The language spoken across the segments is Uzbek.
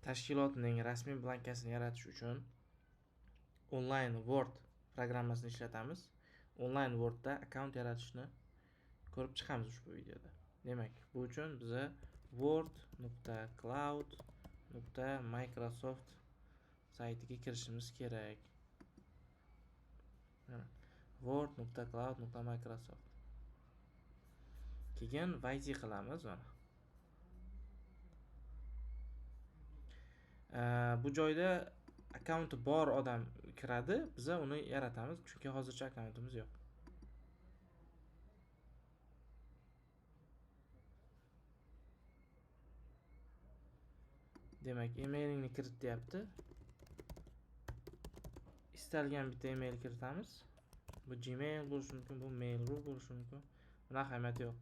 tashkilotning rasmiy blankasini yaratish uchun online Word programmasini ishlatamiz. Online Wordda akkaunt yaratishni ko'rib chiqamiz ushbu videoda. Demak, bu uchun biza word.cloud.microsoft saytiga kirishimiz kerak. word.cloud.microsoft. Keyin YT qilamiz mana. Bu joyda akkaunti bor odam kiradi, biza uni yaratamiz, chunki hozircha akkauntimiz yo'q. Demak, emailingni kirit deyapti. Istalgan bitta email kiritamiz. Bu Gmail bo'lishi mumkin, bu Mail.ru bo'lishi mumkin. Buni ahamiyati yo'q.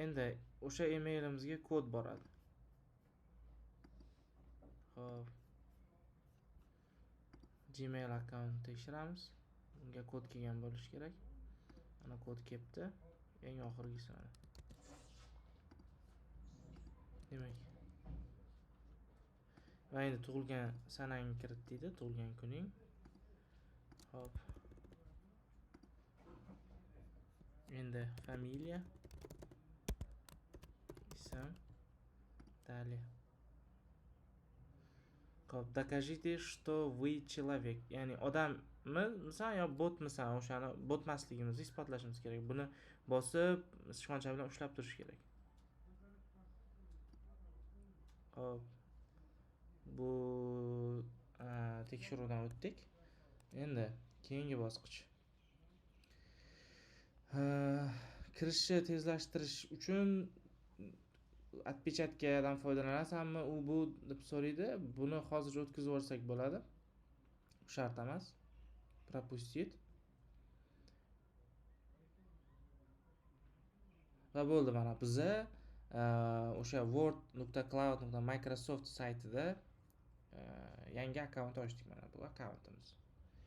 Endi o'sha emailimizga kod boradi. Xo'p. Gmail akkaunt tekshiramiz. Unga kod kelgan bo'lishi kerak. Mana kod kelibdi. Eng oxirgisi mana. Demak. Va endi tug'ilgan sanangni kirit deydi, tug'ilgan kuning. Xo'p. Endi familiya, ism, dalее. Xo'p, докажите, что вы человек. Ya'ni odammisan yo botmisan, o'shani botmasligimizni isbotlashimiz kerak. Buni bosib, sichqoncha bilan ushlab turish kerak. Xo'p. Bu tekshiruvdan o'tdik. Endi keyingi bosqich. Kirishni tezlashtirish uchun отпечаткаdan foydalanasanmi, u bu deb so'raydi. Buni hozir o'tkazib yuborsak bo'ladi. Shart emas. Пропустить. Va bo'ldi, mana biza o'sha word.cloud.microsoft saytida yangi akkaunt ochdik. Mana bu akkauntimiz.